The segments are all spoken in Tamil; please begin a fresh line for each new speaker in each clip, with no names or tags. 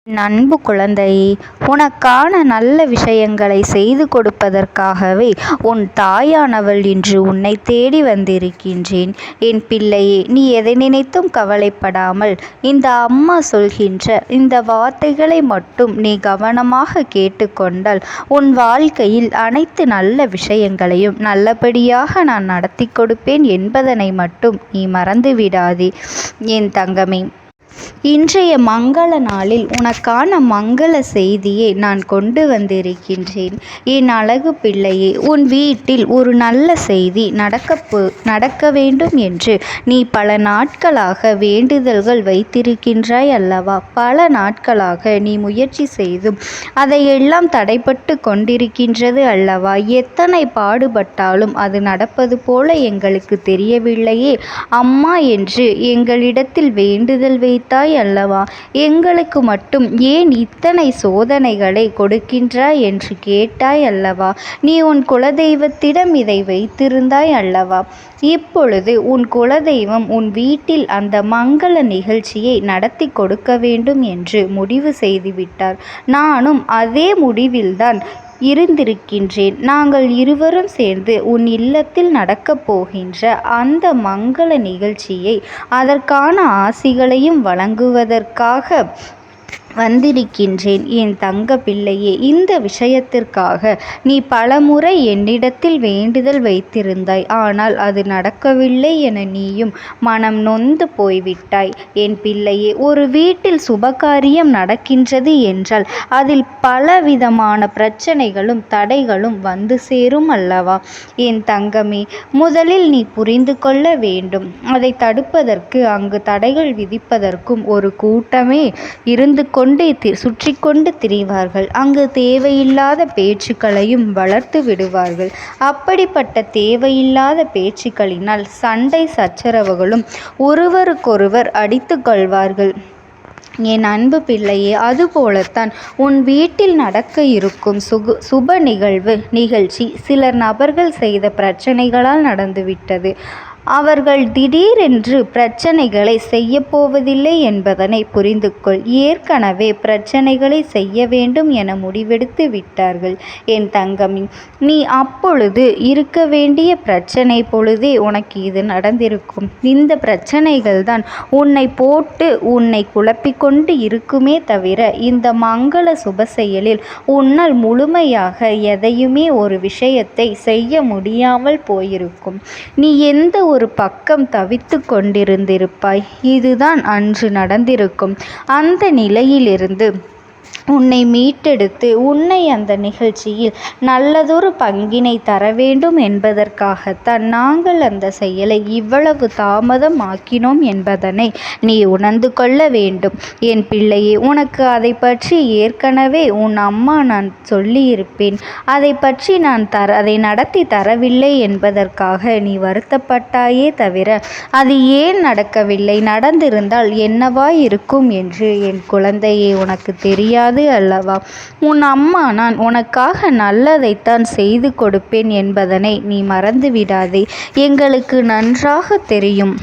என் அன்பு குழந்தையே, உனக்கான நல்ல விஷயங்களை செய்து கொடுப்பதற்காகவே உன் தாயானவள் இன்று உன்னை தேடி வந்திருக்கின்றேன். என் பிள்ளையே, நீ எதை நினைத்தும் கவலைப்படாமல் இந்த அம்மா சொல்கின்ற இந்த வார்த்தைகளை மட்டும் நீ கவனமாக கேட்டுக்கொண்டால் உன் வாழ்க்கையில் அனைத்து நல்ல விஷயங்களையும் நல்லபடியாக நான் நடத்தி கொடுப்பேன் என்பதனை மட்டும் நீ மறந்து விடாதே என் தங்கமே. இன்றைய மங்கள நாளில் உனக்கான மங்கள செய்தியை நான் கொண்டு வந்திருக்கின்றேன். என் அழகு பிள்ளையே, உன் வீட்டில் ஒரு நல்ல செய்தி நடக்க வேண்டும் என்று நீ பல நாட்களாக வேண்டுதல்கள் வைத்திருக்கின்றாய் அல்லவா? பல நாட்களாக நீ முயற்சி செய்தும் அதையெல்லாம் தடைப்பட்டு கொண்டிருக்கின்றது அல்லவா? எத்தனை பாடுபட்டாலும் அது நடப்பது போல எங்களுக்கு தெரியவில்லையே அம்மா என்று எங்களிடத்தில் வேண்டுதல் வைத்தாய் அல்லவா? எங்களுக்கு மட்டும் ஏன் இத்தனை சோதனைகளை கொடுக்கின்றாய் என்று கேட்டாய் அல்லவா? நீ உன் குலதெய்வத்திடம் இதை வைத்திருந்தாய் அல்லவா? இப்பொழுது உன் குலதெய்வம் உன் வீட்டில் அந்த மங்கள நிகழ்ச்சியை நடத்தி கொடுக்க வேண்டும் என்று முடிவு செய்துவிட்டார். நானும் அதே முடிவில்தான் இருந்திருக்கின்றேன். நாங்கள் இருவரும் சேர்ந்து உன் இல்லத்தில் நடக்கப் போகின்ற அந்த மங்கள நிகழ்ச்சியை அதற்கான ஆசிகளையும் வழங்குவதற்காக வந்திருக்கின்றேன் என் தங்க பிள்ளையே. இந்த விஷயத்திற்காக நீ பலமுறை என்னிடத்தில் வேண்டுதல் வைத்திருந்தாய். ஆனால் அது நடக்கவில்லை என நீயும் மனம் நொந்து போய்விட்டாய் என் பிள்ளையே. ஒரு வீட்டில் சுபகாரியம் நடக்கின்றது என்றால் அதில் பலவிதமான பிரச்சனைகளும் தடைகளும் வந்து சேரும் அல்லவா என் தங்கமே? முதலில் நீ புரிந்து கொள்ள வேண்டும். அதை தடுப்பதற்கு அங்கு தடைகள் விதிப்பதற்கும் ஒரு கூட்டமே இருந்து சுற்றி கொண்டு திரிவார்கள். அங்கு தேவையில்லாத பேச்சுக்களையும் வளர்த்து விடுவார்கள். அப்படிப்பட்ட தேவையில்லாத பேச்சுக்களினால் சண்டை சச்சரவுகளும் ஒருவருக்கொருவர் அடித்து கொள்வார்கள் என் அன்பு பிள்ளையே. அதுபோலத்தான் உன் வீட்டில் நடக்க இருக்கும் சுப நிகழ்ச்சி சில நபர்கள் செய்த பிரச்சனைகளால் நடந்துவிட்டது. அவர்கள் திடீரென்று பிரச்சனைகளை செய்யப்போவதில்லை என்பதனை புரிந்து கொள். ஏற்கனவே பிரச்சனைகளை செய்ய வேண்டும் என முடிவெடுத்து விட்டார்கள் என் தங்கமி. நீ அப்பொழுது இருக்க வேண்டிய பிரச்சனை பொழுதே உனக்கு இது நடந்திருக்கும். இந்த பிரச்சனைகள் தான் உன்னை குழப்பிக்கொண்டு இருக்குமே தவிர இந்த மங்கள சுப செயலில் உன்னால் முழுமையாக எதையுமே ஒரு விஷயத்தை செய்ய முடியாமல் போயிருக்கும். நீ எந்த ஒரு பக்கம் தவித்து கொண்டிருந்திருப்பாய். இதுதான் அன்று நடந்திருக்கும். அந்த நிலையிலிருந்து உன்னை மீட்டெடுத்து உன்னை அந்த நிகழ்ச்சியில் நல்லதொரு பங்கினை தர வேண்டும் என்பதற்காகத்தான் நாங்கள் அந்த செயலை இவ்வளவு தாமதம் ஆக்கினோம் என்பதனை நீ உணர்ந்து கொள்ள வேண்டும் என் பிள்ளையே. உனக்கு அதை பற்றி ஏற்கனவே உன் அம்மா நான் சொல்லியிருப்பேன். அதை பற்றி அதை நடத்தி தரவில்லை என்பதற்காக நீ வருத்தப்பட்டாயே தவிர அது ஏன் நடக்கவில்லை, நடந்திருந்தால் என்னவாய் இருக்கும் என்று என் குழந்தையே உனக்கு தெரியாது அல்லவா? உன் அம்மா நான் உனக்காக நல்லதைத்தான் செய்து கொடுப்பேன் என்பதனை நீ மறந்து விடாதே. எங்களுக்கு நன்றாக தெரியும்.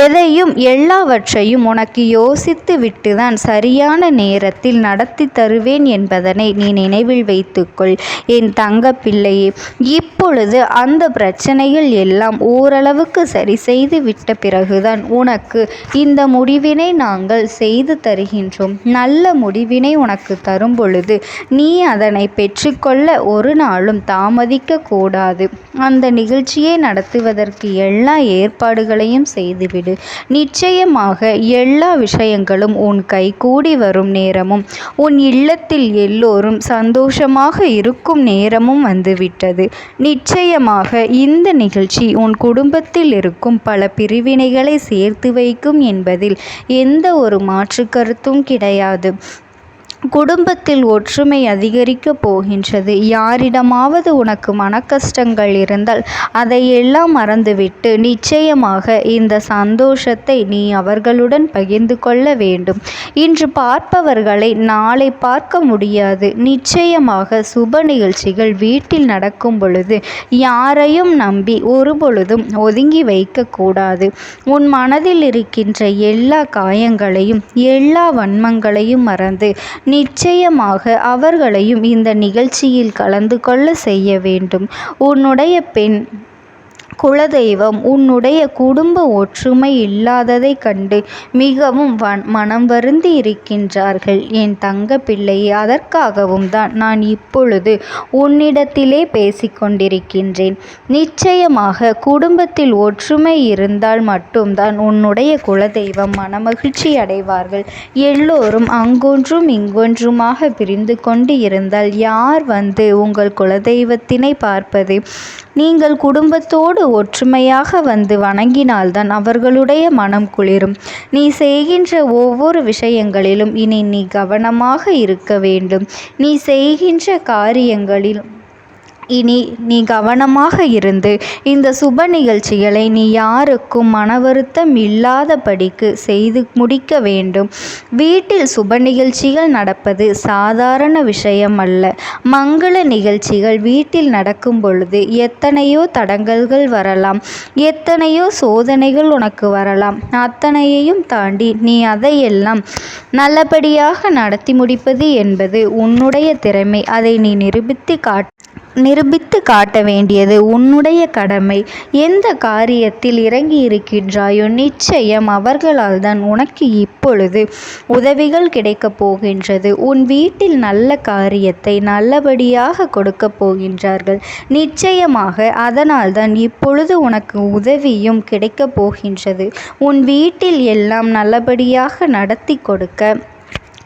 எதையும் எல்லாவற்றையும் உனக்கு யோசித்து விட்டுதான் சரியான நேரத்தில் நடத்தி தருவேன் என்பதனை நீ நினைவில் வைத்துக்கொள் என் தங்க பிள்ளையே. இப்பொழுது அந்த பிரச்சனைகள் எல்லாம் ஓரளவுக்கு சரி செய்து விட்ட பிறகுதான் உனக்கு இந்த முடிவினை நாங்கள் செய்து தருகின்றோம். நல்ல முடிவினை உனக்கு தரும் பொழுது நீ அதனை பெற்றுக்கொள்ள ஒரு நாளும் தாமதிக்க கூடாது. அந்த நிகழ்ச்சியை நடத்துவதற்கு எல்லா ஏற்பாடுகளையும் செய்துவிடு. நிச்சயமாக எல்லா விஷயங்களும் உன் கைகூடி வரும் நேரமும் உன் இல்லத்தில் எல்லோரும் சந்தோஷமாக இருக்கும் நேரமும் வந்துவிட்டது. நிச்சயமாக இந்த நிகழ்ச்சி உன் குடும்பத்தில் இருக்கும் பல பிரிவினைகளை சேர்த்து வைக்கும் என்பதில் எந்த ஒரு மாற்று கருத்தும் கிடையாது. குடும்பத்தில் ஒற்றுமை அதிகரிக்கப் போகின்றது. யாரிடமாவது உனக்கு மனக்கஷ்டங்கள் இருந்தால் அதையெல்லாம் மறந்துவிட்டு நிச்சயமாக இந்த சந்தோஷத்தை நீ அவர்களுடன் பகிர்ந்து கொள்ள வேண்டும். இன்று பார்ப்பவர்களை நாளை பார்க்க முடியாது. நிச்சயமாக சுப நிகழ்ச்சிகள் வீட்டில் நடக்கும் பொழுது யாரையும் நம்பி ஒருபொழுதும் ஒதுங்கி வைக்கக்கூடாது. உன் மனதில் இருக்கின்ற எல்லா காயங்களையும் எல்லா வன்மங்களையும் மறந்து நிச்சயமாக அவர்களையும் இந்த நிகழ்ச்சியில் கலந்து கொள்ள செய்ய வேண்டும். உன்னுடைய பெண் குலதெய்வம் உன்னுடைய குடும்ப ஒற்றுமை இல்லாததை கண்டு மிகவும் மனம் வருந்தி இருக்கின்றார்கள் என் தங்க பிள்ளையே. அதற்காகவும் தான் நான் இப்பொழுது உன்னிடத்திலே பேசிக்கொண்டிருக்கின்றேன். நிச்சயமாக குடும்பத்தில் ஒற்றுமை இருந்தால் மட்டும்தான் உன்னுடைய குலதெய்வம் மனமகிழ்ச்சி அடைவார்கள். எல்லோரும் அங்கொன்றும் இங்கொன்றுமாக பிரிந்து கொண்டு இருந்தால் யார் வந்து உங்கள் குலதெய்வத்தினை பார்ப்பது? நீங்கள் குடும்பத்தோடு ஒற்றுமையாக வந்து வணங்கினால்தான் அவர்களுடைய மனம் குளிரும். நீ செய்கின்ற ஒவ்வொரு விஷயங்களிலும் இனி நீ கவனமாக இருக்க வேண்டும். நீ செய்கின்ற காரியங்களில் இனி நீ கவனமாக இருந்து இந்த சுப நிகழ்ச்சிகளை நீ யாருக்கும் மன வருத்தம் இல்லாதபடிக்கு செய்து முடிக்க வேண்டும். வீட்டில் சுப நிகழ்ச்சிகள் நடப்பது சாதாரண விஷயம் அல்ல. மங்கள நிகழ்ச்சிகள் வீட்டில் நடக்கும் பொழுது எத்தனையோ தடங்கல்கள் வரலாம், எத்தனையோ சோதனைகள் உனக்கு வரலாம். அத்தனையையும் தாண்டி நீ அதையெல்லாம் நல்லபடியாக நடத்தி முடிப்பது என்பது உன்னுடைய திறமை. அதை நீ நிரூபித்து காட்ட வேண்டியது உன்னுடைய கடமை. எந்த காரியத்தில் இறங்கி இருக்கின்றாயோ நிச்சயம் அவர்களால் தான் உனக்கு இப்பொழுது உதவிகள் கிடைக்கப் போகின்றது. உன் வீட்டில் நல்ல காரியத்தை நல்லபடியாக கொடுக்க போகின்றார்கள். நிச்சயமாக அதனால் தான் இப்பொழுது உனக்கு உதவியும் கிடைக்கப் போகின்றது. உன் வீட்டில் எல்லாம் நல்லபடியாக நடத்தி கொடுக்க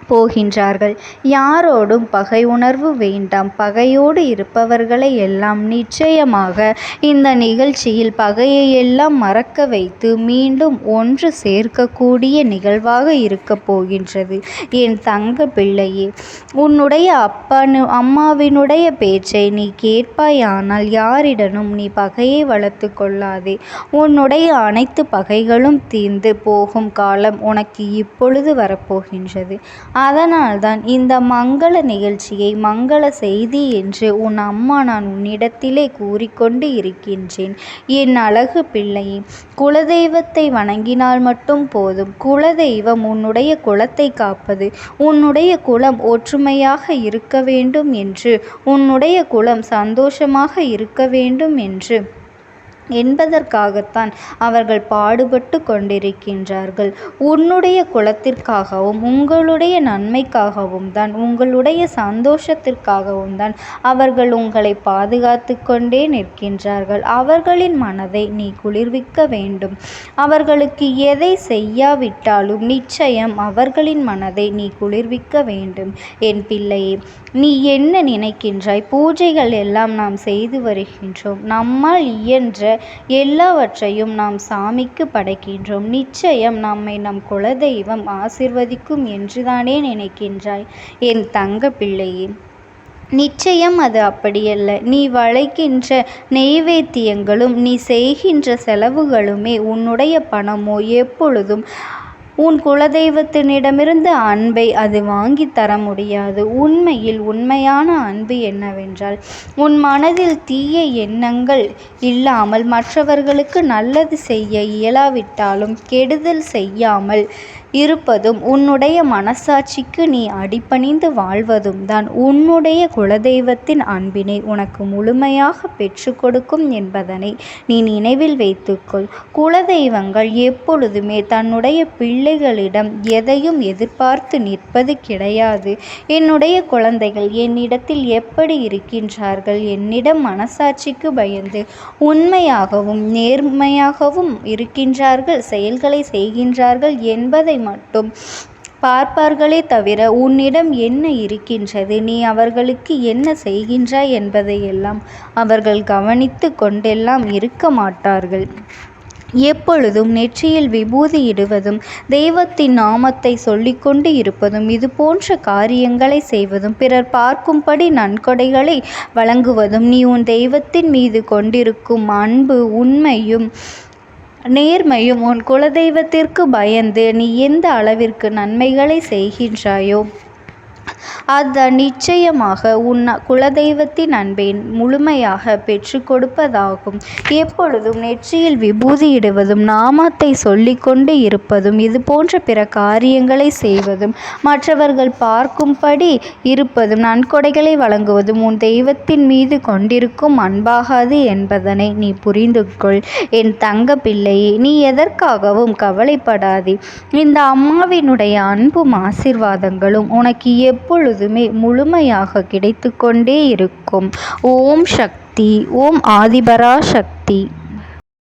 போகின்றார்கள். யாரோடும் பகை உணர்வு வேண்டாம். பகையோடு இருப்பவர்களை எல்லாம் நிச்சயமாக இந்த நிகழ்ச்சியில் பகையை எல்லாம் மறக்க வைத்து மீண்டும் ஒன்று சேர்க்கக்கூடிய நிகழ்வாக இருக்க போகின்றது என் தங்க பிள்ளையே. உன்னுடைய அம்மாவினுடைய பேச்சை நீ கேட்பாயானால் யாரிடனும் நீ பகையை வளர்த்து கொள்ளாதே. உன்னுடைய அனைத்து பகைகளும் தீர்ந்து போகும் காலம் உனக்கு இப்பொழுது வரப்போகின்றது. அதனால்தான் இந்த மங்கள நிகழ்ச்சியை மங்கள செய்தி என்று உன் அம்மா நான் உன்னிடத்திலே கூறிக்கொண்டு இருக்கின்றேன். என் அழகு பிள்ளையே, குலதெய்வத்தை வணங்கினால் மட்டும் போதும். குலதெய்வம் உன்னுடைய குலத்தை காப்பது. உன்னுடைய குலம் ஒற்றுமையாக இருக்க வேண்டும் என்று, உன்னுடைய குலம் சந்தோஷமாக இருக்க வேண்டும் என்பதற்காகத்தான் அவர்கள் பாடுபட்டு கொண்டிருக்கின்றார்கள். உன்னுடைய குலத்திற்காகவும் உங்களுடைய நன்மைக்காகவும் தான், உங்களுடைய சந்தோஷத்திற்காகவும் தான் அவர்கள் உங்களை பாதுகாத்து கொண்டே நிற்கின்றார்கள். அவர்களின் மனதை நீ குளிர்விக்க வேண்டும். அவர்களுக்கு எதை செய்யாவிட்டாலும் நிச்சயம் அவர்களின் மனதை நீ குளிர்விக்க வேண்டும். என் பிள்ளையே, நீ என்ன நினைக்கின்றாய்? பூஜைகள் எல்லாம் நாம் செய்து வருகின்றோம். நம்மால் இயன்ற எல்லாவற்றையும் நாம் சாமிக்கு படைக்கின்றோம். நிச்சயம் நம்மை நம் குலதெய்வம் ஆசிர்வதிக்கும் என்றுதானே நினைக்கின்றாய் என் தங்க பிள்ளையே? நிச்சயம் அது அப்படியல்ல. நீ வளைக்கின்ற நெய்வேத்தியங்களும் நீ செய்கின்ற செலவுகளுமே உன்னுடைய பணமோ எப்பொழுதும் உன் குலதெய்வத்தினிடமிருந்து அன்பை அது வாங்கி தர முடியாது. உண்மையில் உண்மையான அன்பு என்னவென்றால், உன் மனதில் தீய எண்ணங்கள் இல்லாமல் மற்றவர்களுக்கு நல்லது செய்ய இயலாவிட்டாலும் கெடுதல் செய்யாமல் இருப்பதும், உன்னுடைய மனசாட்சிக்கு நீ அடிபணிந்து வாழ்வதும் தான் உன்னுடைய குலதெய்வத்தின் அன்பினை உனக்கு முழுமையாக பெற்று கொடுக்கும் என்பதனை நீ நினைவில் வைத்துக்கொள். குலதெய்வங்கள் எப்பொழுதுமே தன்னுடைய பிள்ளைகளிடம் எதையும் எதிர்பார்த்து நிற்பது கிடையாது. என்னுடைய குழந்தைகள் என்னிடத்தில் எப்படி இருக்கின்றார்கள்? என்னிடம் மனசாட்சிக்கு பயந்து உண்மையாகவும் நேர்மையாகவும் இருக்கின்றார்கள், செயல்களை செய்கின்றார்கள் என்பதை மட்டும் பார்ப்பார்களே தவிர உன்னிடம் என்ன இருக்கின்றது, நீ அவர்களுக்கு என்ன செய்கின்றாய் என்பதையெல்லாம் அவர்கள் கவனித்து கொண்டெல்லாம் இருக்க மாட்டார்கள். எப்பொழுதும் நெற்றியில் விபூதி இடுவதும் தெய்வத்தின் நாமத்தை சொல்லிக்கொண்டு இருப்பதும் இது போன்ற காரியங்களை செய்வதும் பிறர் பார்க்கும்படி நன்கொடைகளை வழங்குவதும் நீ உன் தெய்வத்தின் மீது கொண்டிருக்கும் அன்பு உண்மையும் நேர்மையும் உன் குலதெய்வத்திற்கு பயந்து நீ எந்த அளவிற்கு நன்மைகளை செய்கின்றாயோ அது நிச்சயமாக உன் குலதெய்வத்தின் அன்பை முழுமையாக பெற்று கொடுப்பதாகும். எப்பொழுதும் நெற்றியில் விபூதி இடுவதும் நாமத்தை சொல்லிக்கொண்டு இருப்பதும் இது போன்ற பிற காரியங்களை செய்வதும் மற்றவர்கள் பார்க்கும்படி இருப்பதும் நன்கொடைகளை வழங்குவதும் உன் தெய்வத்தின் மீது கொண்டிருக்கும் அன்பாகாது என்பதனை நீ புரிந்து கொள். என் தங்க பிள்ளையே, நீ எதற்காகவும் கவலைப்படாதே. இந்த அம்மாவினுடைய அன்பும் ஆசீர்வாதங்களும் உனக்கு எப்பொழுதுமே முழுமையாக கிடைத்து கொண்டே இருக்கும். ஓம் சக்தி. ஓம் ஆதிபரா சக்தி.